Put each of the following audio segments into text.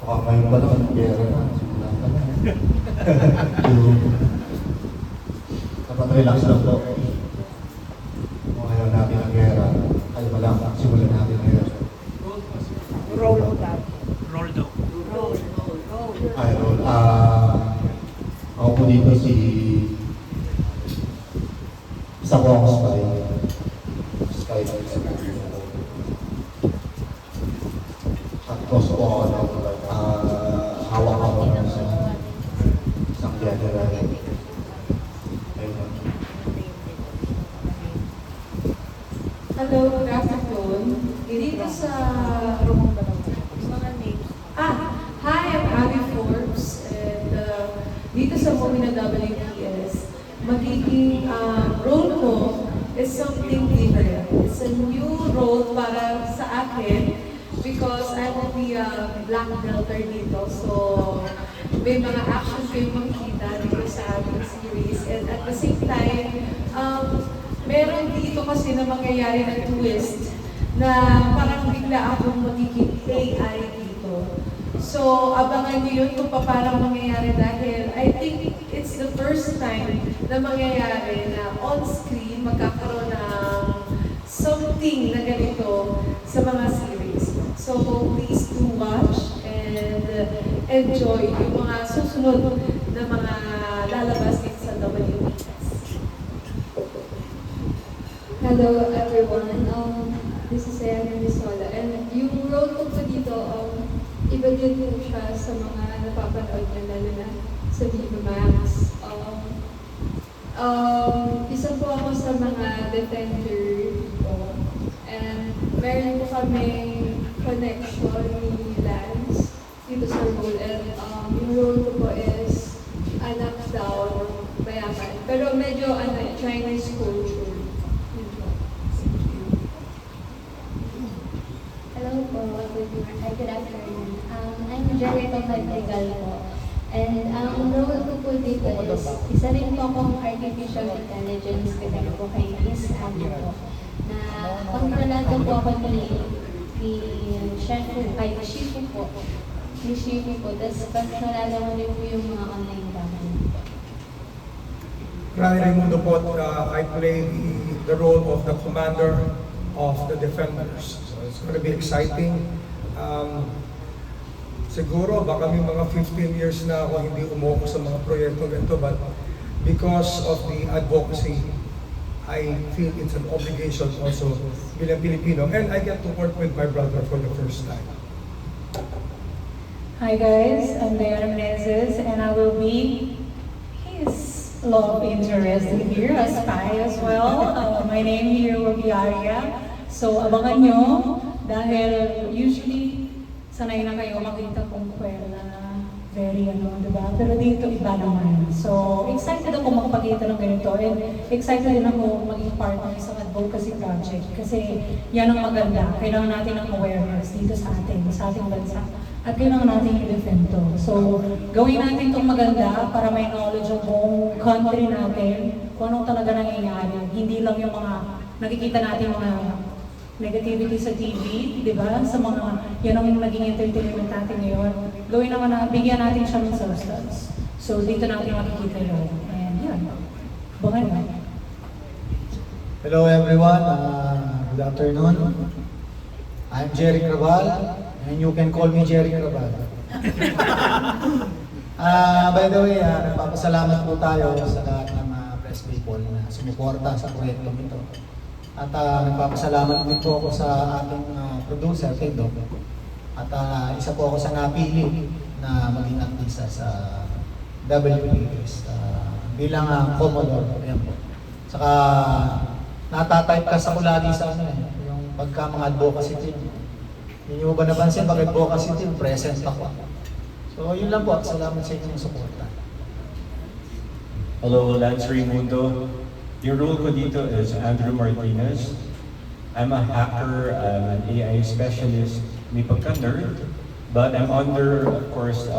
Ngayon pa lang, gera na. Simulan pa lang. Dapat relax lang po. Kung ayaw natin ang gera, ay wala, simulan natin ang gera. Roll out. Roll daw. Ay, ako po dito si sa Wong Spy. Spy at close po ako ng hawak ako ng isang general. Hello, good afternoon. Dito sa mga names. Hi, I'm Abby Forbes. And dito sa movie na WPS, magiging role ko is something different. It's a new role para sa akin because I will be a black belter dito. So, may mga action kayo makikita dito sa ating series. And at the same time, meron dito kasi na mangyayari na twist na parang bigla akong magiging AI dito. So, abangan niyo yun kung paano mangyayari dahil I think it's the first time na mangyayari na on-screen magkakaroon ng something na ganito sa mga series. So, please do watch and enjoy yung mga susunod na mga lalabas dito sa WPS. Hello everyone, this is Sayana Misola, and yung role ko po dito, iba din po siya sa mga napapanood na lalo na sa Viva Max. Isa po ako sa mga defender dito, and meron po kaming connection ni Lance dito sa role, and yung role ko po is anak daw, mayaman, pero medyo Chinese culture. Hello po, good afternoon. I'm Jericho Madrigal po. And ang role ko po dito is, isa rin po akong artificial intelligence kasi po kay Miss Abby po. Na kontrolado po ako ni Shifu po. Ni Shifu po. Tapos kontrolado ko rin po yung mga online gamit. Rani Raimundo po, I play the role of the commander of the Defenders. So it's going to be exciting. Siguro, baka may mga 15 years na ako hindi umuoko sa mga proyekto ganito, but because of the advocacy, I feel it's an obligation also bilang Pilipino, and I get to work with my brother for the first time. Hi guys, I'm Diana Menezes, and I will be his love interest here, a spy as well. My name here will be Arya. So abangan nyo, dahil usually sanay na kayo makita kong kwela na very diba? Pero dito iba naman. So excited ako magpakita ng ganito, and excited din ako maging part ng isang advocacy project kasi yan ang maganda. Kailangan natin ng awareness dito sa ating bansa. At kailangan natin i-defend to. So, gawin natin itong maganda para may knowledge ang buong country natin kung anong talaga nangyayari. Hindi lang yung mga nakikita natin mga negativity sa TV, di ba? Sa mga, yan ang naging entertainment natin ngayon. Gawin naman na, bigyan natin siya ng substance. So, dito natin makikita yun. And yan, bangan na. Hello everyone, good afternoon. I'm Jerry Craval, and you can call me Jerry Craval. By the way, nagpapasalamat po tayo sa lahat ng press people na sumuporta sa proyektong ito. At nagpapasalamat din po ako sa ating producer, kay Doc. At isa po ako sa napili na maging artista sa WPS bilang Commodore. Ayan po. Saka natatype ka sa lagi sa yung pagka mga advocacy team. Hindi mo ba napansin pag advocacy team, present ako. So yun lang po. Salamat sa inyong suporta. Hello, Lance Raimundo. Yung role ko dito is Andrew Martinez. I'm a hacker, I'm an AI specialist, may pagka-nerd, but I'm under, of course,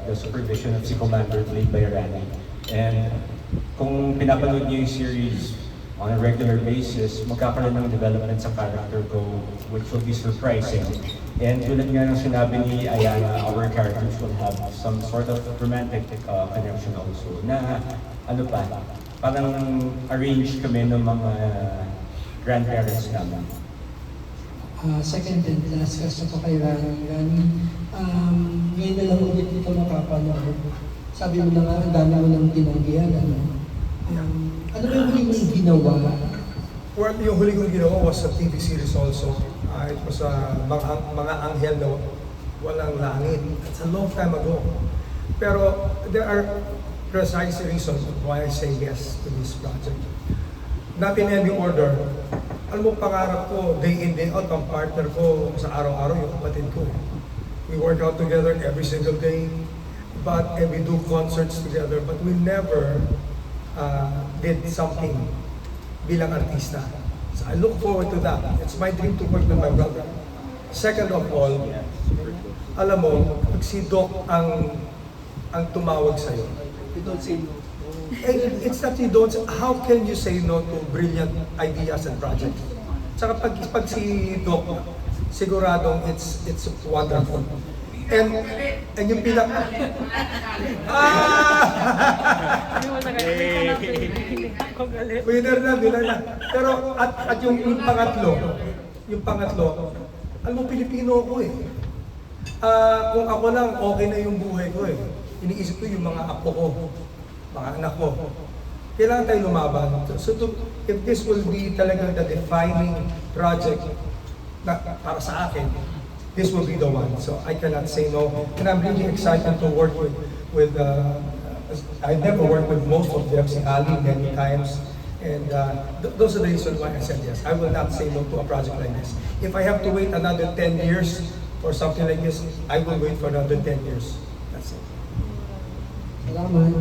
the supervision of si Commander played by Rani. And kung pinapanood niyo yung series on a regular basis, magkakaroon ng development sa character ko, which will be surprising. And tulad nga ng sinabi ni Ayana, our characters will have some sort of romantic connection also na ano pa, parang arranged kami ng mga grandparents namin. Second and last question ko kay Rani. Rani, ngayon na lang ulit ito makapanood. Sabi mo na nga, ang dami mo nang tinanggihan. Ano ba yung huli mong ginawa? Well, yung huli kong ginawa was a TV series also. It was mga anghel na walang langit. It's a long time ago. Pero there are precise reasons why I say yes to this project. Not in any order. Alam mo, pangarap ko, day in, day out, ang partner ko sa araw-araw, yung kapatid ko. We work out together every single day, and we do concerts together, but we never did something bilang artista. So I look forward to that. It's my dream to work with my brother. Second of all, alam mo, pag si Doc ang tumawag sa'yo, You don't say no. it's not you don't, how can you say no to brilliant ideas and projects? Tsaka pag si Doc, siguradong it's wonderful. And yung pinaka... Winner na. Pero at yung pangatlo, alam mo, Pilipino ako eh. Kung ako lang, okay na yung buhay ko eh. Iniisip ko yung mga apo ko, mga anak ko. Kailangan tayo lumaban. So if this will be talagang the defining project na para sa akin, this will be the one. So I cannot say no. And I'm really excited to work with I never worked with most of them, si Ali many times. And those are the reasons why I said yes. I will not say no to a project like this. If I have to wait another 10 years for something like this, I will wait for another 10 years. That's it. Salamat.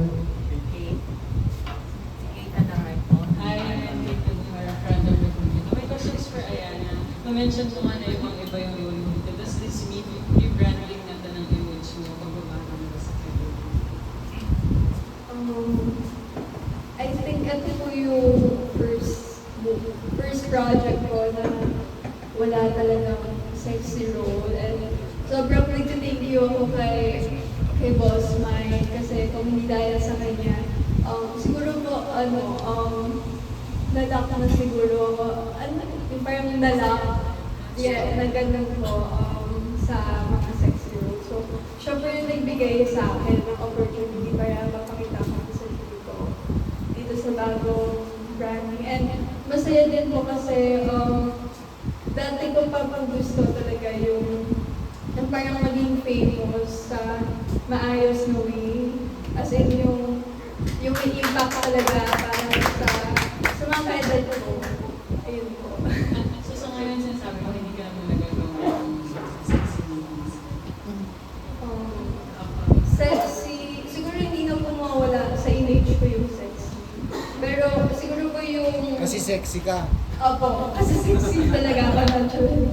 Hi, I'm Kate Gumara, friend of the community. My question is for Ayana. Na-mention ko nga na ibang iba yung role mo dito. Does this mean rebranding na ng image mo pagbabago mo sa career? I think ito po yung first project ko na wala talagang sexy role. And sobrang nag-thank you ako kay Boss Mike kasi kung hindi dahil sa kanya, siguro po, nalak na siguro ako, yung parang nalak, na ganun po sa mga sexy roles. So, siya po yung nagbigay sa akin ng opportunity para mapakita ko sa sarili ko dito sa bagong branding. And masaya din po kasi dati ko pa pang gusto talaga yung parang maging famous sa maayos na way. As in yung may impact talaga para sa mga ka-edad ko. Ayun po. So sa ngayon, sinasabi mo, hindi ka naman nagagawa ng sexy movies. Sexy, siguro hindi na po mawawala sa image ko yung sexy. Pero siguro po yung... Kasi sexy ka. Opo, kasi sexy talaga ako naturally.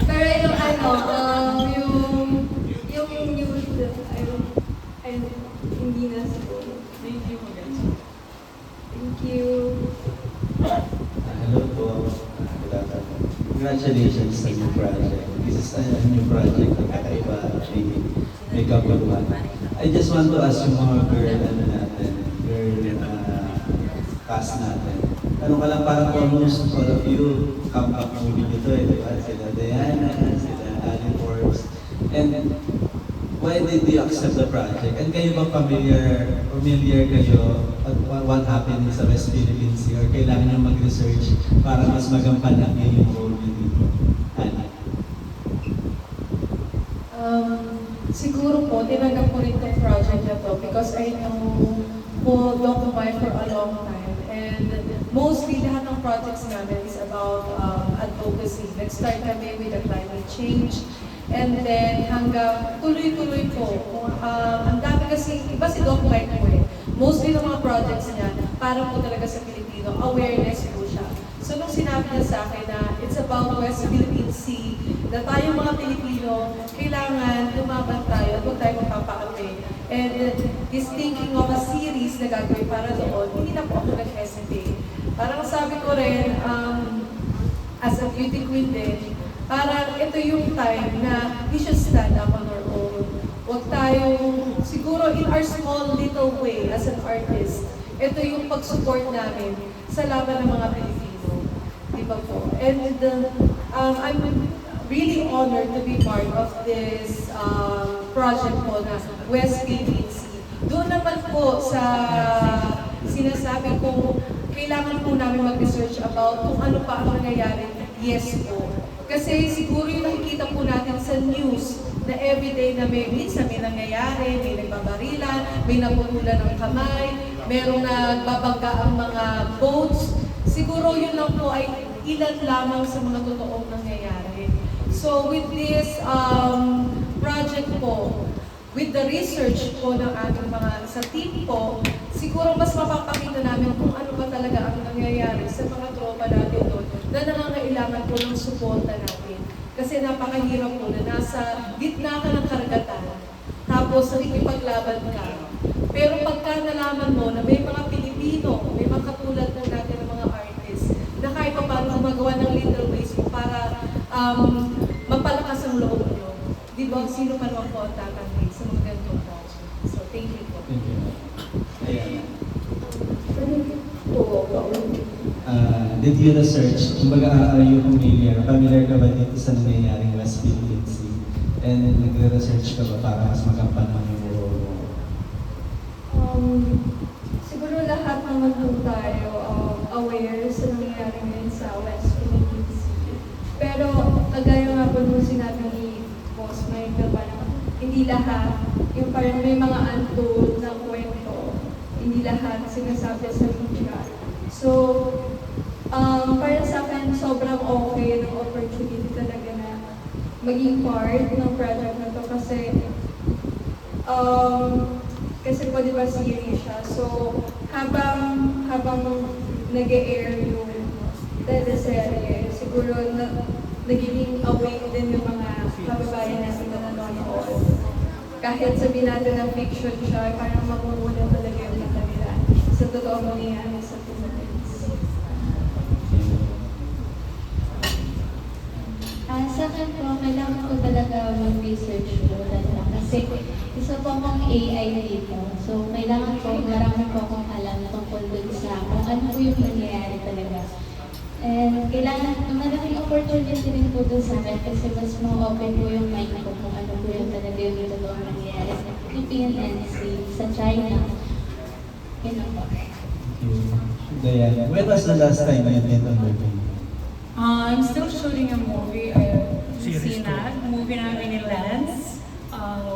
Pero yung nude, hindi na siguro. Thank you, Thank you. Hello po. Good afternoon. Congratulations sa new project. This is a new project na kakaiba. May kapuluan. I just want to ask yung mga girl cast natin. Tanong ka lang, parang almost all of you comeback movie nyo to eh, di ba? Sila Diana, sila Ali Forbes. And why did you accept the project? And kayo ba familiar kayo at what happened sa West Philippines Sea? Or kailangan nyo mag-research para mas magampanan niyo yung role nyo dito? Ana? Siguro po, tinanggap ko rin itong project na to because I know po Dr. Mai for a long time. And mostly, lahat ng projects namin is about advocacy. Nag-start kami with the climate change. And then hanggang tuloy-tuloy po. Ang dami kasi, iba si Doc Mike po eh. Mostly ng mga projects niya, para po talaga sa Pilipino, awareness po siya. So nung sinabi niya sa akin na it's about West Philippine Sea, na tayong mga Pilipino, kailangan lumaban tayo at huwag tayo magpapaapi. And he's thinking of a series na gagawin para doon, hindi na po ako nag-hesitate. Parang sabi ko rin, as a beauty queen din, Parang ito yung time na we should stand up on our own. Huwag tayong, siguro in our small little way as an artist, ito yung pag-support namin sa laban ng mga Pilipino. Di ba po? And I'm really honored to be part of this project po na West PPC. Doon naman po sa sinasabi ko, kailangan po namin mag-research about kung ano pa ang nangyayari. Yes po. Kasi siguro yung nakikita po natin sa news na everyday na minsan may nangyayari, may nagbabarilan, may naputulan ng kamay, merong nagbabangga ang mga boats. Siguro yun lang po ay ilan lamang sa mga totoong nangyayari. So with this project po, with the research po ng ating mga sa team po, siguro mas mapapakita namin kung ano ba talaga ang nangyayari sa mga tropa natin doon na nangangailangan po ng suporta natin. Kasi napakahirap po na nasa gitna ka ng karagatan, tapos nakikipaglaban ka. Pero pagka nalaman mo na may mga Pilipino, may mga katulad po natin ng mga artists, na kahit pa paano gumagawa ng little ways po para mapalakas ang loob nyo. Di ba, sino man po ang tatangay sa mga ganitong project. So, thank you po. Thank you. Ayan. Did you research, kumbaga, are you familiar ka ba dito sa nangyayaring West Philippine Sea? And nagre-research ka ba para mas magampanan yung role mo? Siguro lahat naman po tayo aware sa nangyayari ngayon sa West Philippine Sea. Pero kagaya nga po nung sinabi ni Boss Michael, parang hindi lahat, yung parang may mga untold na kwento, hindi lahat sinasabi sa media. So, para sa akin, sobrang okay ng opportunity talaga na maging part ng project na to kasi po di ba series siya. So, habang nag-e-air yung teleserye, siguro nagiging awake din yung mga kababayan natin na nanonood. Kahit sabihin natin na fiction siya, parang mamumuna talaga yung mata nila sa totoong mangyayari sa Philippines. Sa akin po, kailangan ko talaga mag-research po talaga. Kasi isa po akong AI dito. So, kailangan ko, marami po akong alam tungkol dun sa kung ano po yung nangyayari talaga. And kailangan, malaking opportunity rin po dun sa akin kasi mas ma-open po yung mind ko kung ano po yung talaga yung totoong nangyayari sa PNNC, sa China. Yun po. Diana, when was the last time you did a movie? I'm still shooting a movie. Seen that movie namin in Lens.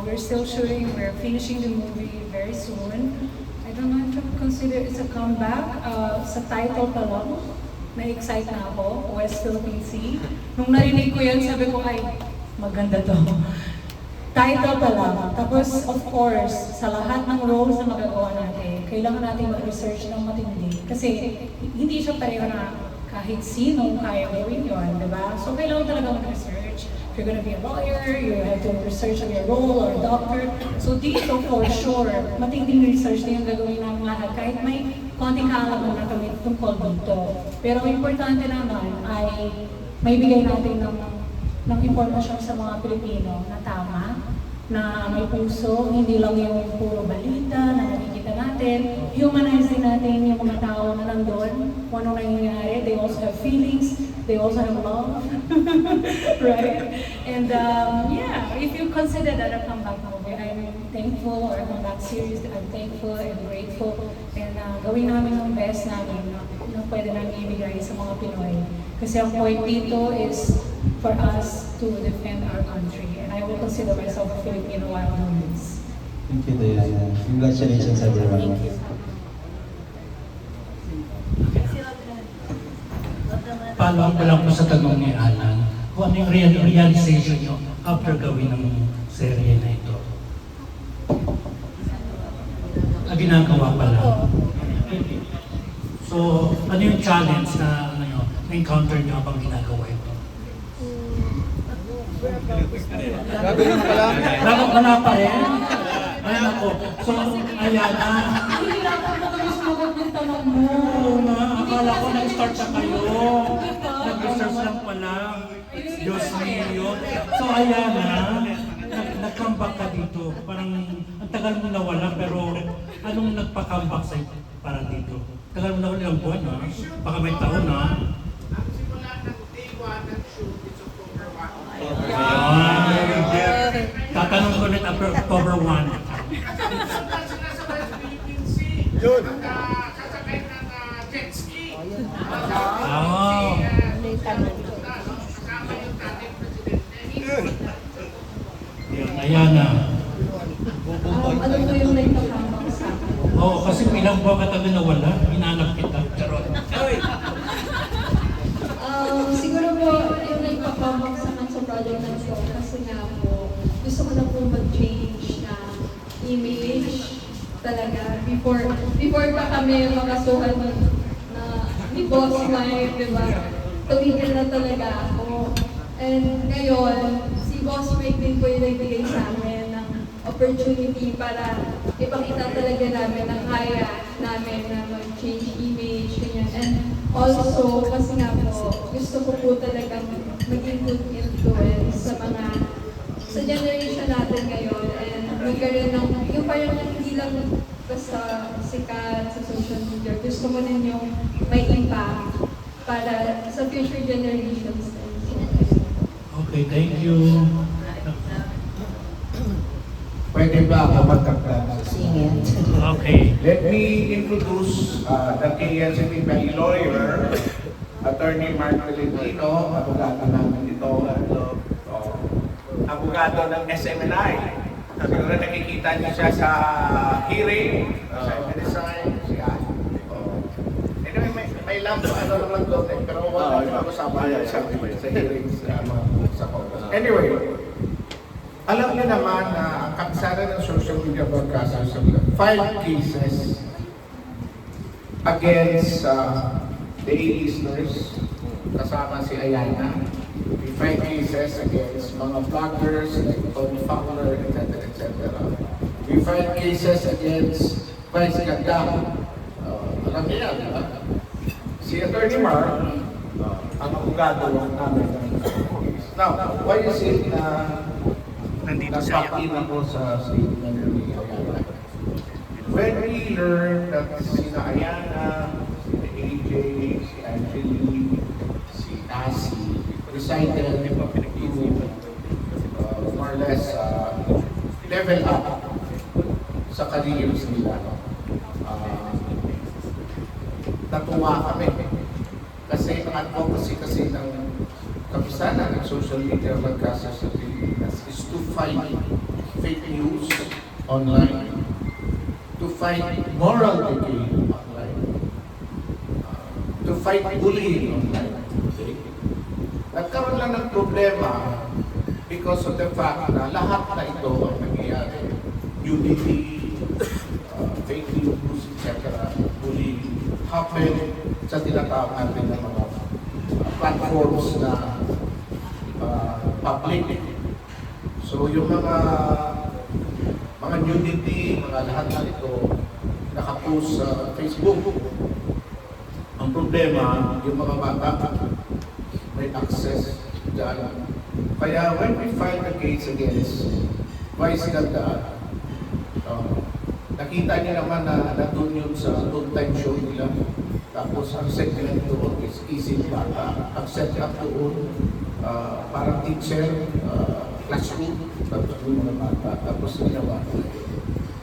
We're still shooting. We're finishing the movie very soon. I don't know if I consider it's a comeback. Sa title pa lang, na-excite na ako, West Philippine Sea. Nung narinig ko yan, sabi ko, ay, maganda to. Title pa lang. Tapos, of course, sa lahat ng roles na magagawa natin, kailangan natin mag-research ng matindi. Kasi, hindi siya pareho na kahit sino kaya gawin yun, di ba? So, kailangan talaga mag-research. If you're gonna be a lawyer, you have to research on your role or a doctor. So, dito for sure, matinding research na yung gagawin namin lahat. Kahit may konting kaalaman na kami tungkol dito. Pero importante naman ay may bigay natin ng impormasyon sa mga Pilipino na tama, na may puso, hindi lang yung puro balita na nakikita natin. Humanize din natin yung mga tao na nandun, kung ano nangyayari. They also have feelings, they also have love, right? And yeah, if you consider that a comeback movie, I'm thankful, or a comeback series, I'm thankful and grateful. And gawin namin ang best namin na pwede namin ibigay sa mga Pinoy. Kasi ang point dito is for us to defend our country. And I will consider myself a Filipino while doing this. Thank you, Diana. Congratulations, everyone. Thank you. Follow up ko lang po sa tanong ni Alan, kung ano yung realization nyo after gawin ng serye na ito? Ginagawa pa lang. So, ano yung challenge na na-encounter nyo habang ginagawa ito? Gagawin mo pala? Wala pa rin? Ay nako. So, ayan na. Hindi lang ako sumagot ng tanong mo. Oo nga, akala ko nag-start sa kayo. Nag-research lang pala. Diyos mio. So ayan na, nag-comeback ka dito. Parang ang tagal mo nawala pero anong nagpa-comeback sa'yo para dito? Tagal mo nawala ilang buwan ha? Baka may taon ha? Ang simula ng day 1 ng shoot is October 1. Ayan. Tatanong ko ulit after October 1. Nasa West Philippine Sea. Yun. Sasakay ng jet ski. Oh. Kasama yung dating presidente. Yun, ayan na. Ano po yung nagpakambang sa akin? Oo, kasi ilang buwan ka tagal nawala, hinanap kita. Charot. Siguro po yung nagpakambang sa akin sa project na ito kasi nga po gusto ko na po mag-change na image talaga before pa kami makasuhan na ni Boss Mike, di ba? Tumigil na talaga ako. And ngayon, si Boss Mike din po yung nagbigay sa amin ng opportunity para ipakita talaga namin na kaya namin na mag-change image, ganyan. And also, kasi nga po, gusto ko po talagang maging good influence sa generation natin ngayon and magkaroon ng, yung parang hindi lang basta sikat sa social media, gusto ko na yung may impact para sa future generations din. Okay, thank you. Pwede ba ako magkaklan? Okay. Let me introduce the KNCT Bay lawyer, Attorney Mark Valentino, abogado namin ito. Abogado ng SMNI. Siguro nakikita niyo siya sa hearing, sa design, siya. Anyway, may labo ano naman doon pero wala naman usapan sa hearings sa Congress. Anyway, alam niyo naman na ang kabisada ng social media broadcasters have 5 cases against the A-listers, kasama si Ayana. 5 cases against mga vloggers like Tony Fowler, etc. We 5 cases against Vice Ganda. Alam niyo yan, di ba? Si Attorney Mark, ang abogado namin. Now, why is it na nagpakin ako sa statement ni Ayana? When we learned that sina Ayana, si AJ, si Angelique, si Asi, decided to more or less level up sa careers nila. Natuwa kami kasi ang advocacy kasi ng kabisana ng social media broadcasters sa Pilipinas is to fight fake news online, to fight moral decay online, to fight bullying online. Nagkaroon lang ng problema because of the fact na lahat na ito ay nangyayari. Nudity, fake news, etc. bullying happen sa tinatawag natin ng mga platforms na public. So yung mga nudity, mga lahat na ito nakapost sa Facebook. Ang problema, yung mga bata may access dyan. Kaya when we file a case against Vice Ganda, nakita niya naman na nandun yun sa noon-time show nila. Tapos ang segment doon is Isip Bata. Ang setup doon, parang teacher, classroom, tapos yung mga bata. Tapos ginawa.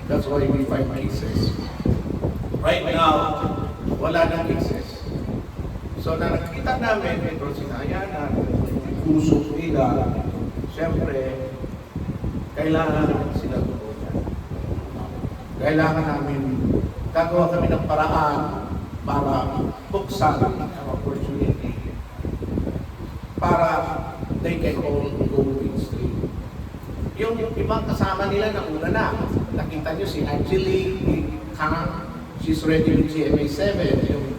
That's why we file cases. Right now, wala nang cases. So na nakikita namin ito sinayana, puso nila, siyempre, kailangan namin sila tulungan. Kailangan namin gagawa kami ng paraan para buksan ang opportunity para they can all go mainstream. Yung ibang kasama nila na una na, nakita nyo si Angelique, Kang, she's ready with GMA7, yung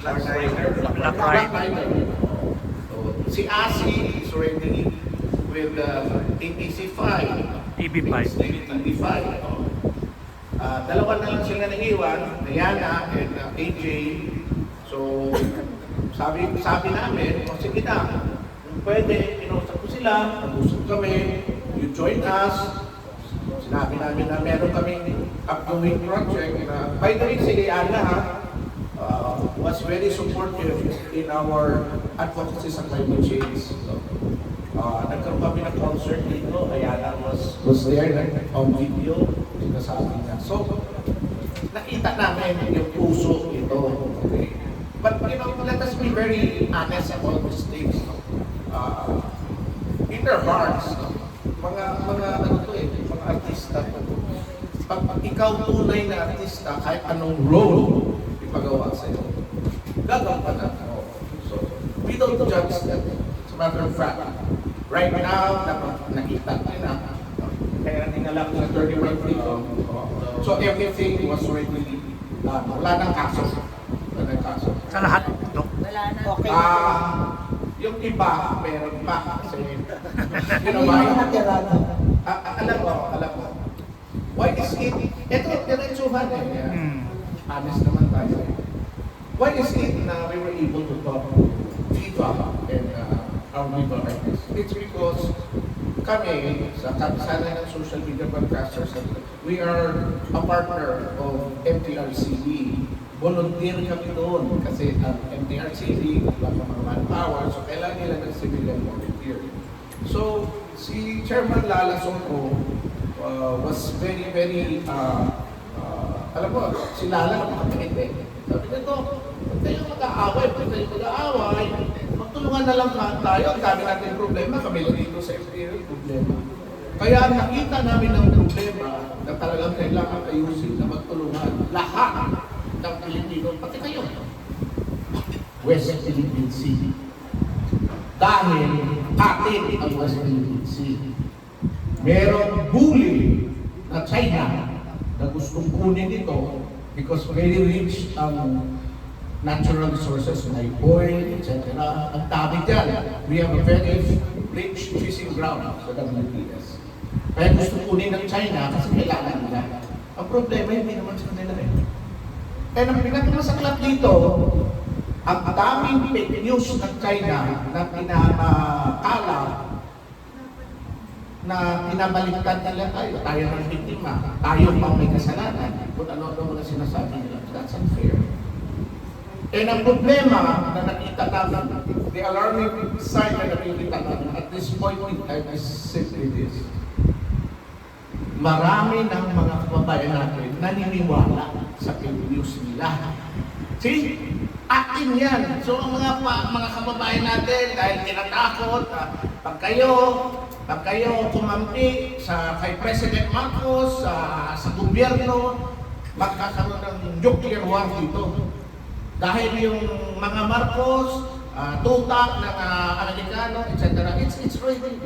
Black Rider. Si Asi is ready with APC5. TB5. Dalawa na lang sila nang iwan, Ayana and AJ. So sabi namin, o sige na, kung pwede, kinausap ko sila, nag-usap kami, you join us. Sinabi namin na meron kaming upcoming project na, by the way, si Ana was very supportive in our advocacy sa climate change. So, nagkaroon kami ng concert dito, Ayala was there on video, sinasabi niya. So, nakita namin yung puso ito. Okay? But let us be very honest about these things. In their hearts, mga mga artista. Pag ikaw tunay na artista, kahit anong role ipagawa sa'yo, gagawin ka na. So, we don't judge that. As a matter of fact, right now, nakita niyo na. Kaya tinala ko sa 31 dito. So everything was already done. Wala nang kaso. Sa lahat? Wala na. Okay. Yung iba, meron pa. Kasi, alam mo. Why is it, ito, diretsuhan eh. Honest naman tayo eh. Why is it na we were able to talk to Viva and our Viva artists? It's because kami, sa kapisanan ng social media broadcasters, we are a partner of MTRCB. Volunteer kami doon kasi ang MTRCB, wala pa mga manpower, so kailangan nila ng civilian volunteer. So, si Chairman Lala Songko was very, alam mo, si Lala nakakakit eh. Sabi nito, huwag tayong mag-aaway, magtulungan na lang tayo, ang dami natin problema, kami lang dito sa FPL, problema. Kaya nakita namin ng problema na talagang kailangan ayusin na magtulungan lahat ng Pilipino, pati kayo. West Philippine Sea. Dahil atin ang West Philippine Sea. Merong bully na China na gustong kunin ito because very rich ang natural resources like oil, etc. Ang dami dyan. We have a very rich fishing ground sa WPS. Kaya gusto kunin ng China kasi kailangan nila. Ang problema, hindi naman sa kanila eh. And ang pinakamasaklat dito, ang daming fake news ng China na pinapakala na pinabaliktad nila tayo ng biktima, tayo pang may kasalanan, kung ano-ano mga sinasabi nila. That's unfair. And ang problema na nakita namin, the alarming sign na nakikita namin at this point in time is simply this. Marami ng mga kababayan natin naniniwala sa fake news nila. See? Atin yan. So ang mga kababayan natin dahil tinatakot, pag kayo kumampi kay President Marcos, sa gobyerno, magkakaroon ng nuclear war dito. Dahil yung mga Marcos, tutak ng Amerikano, etc. It's ready.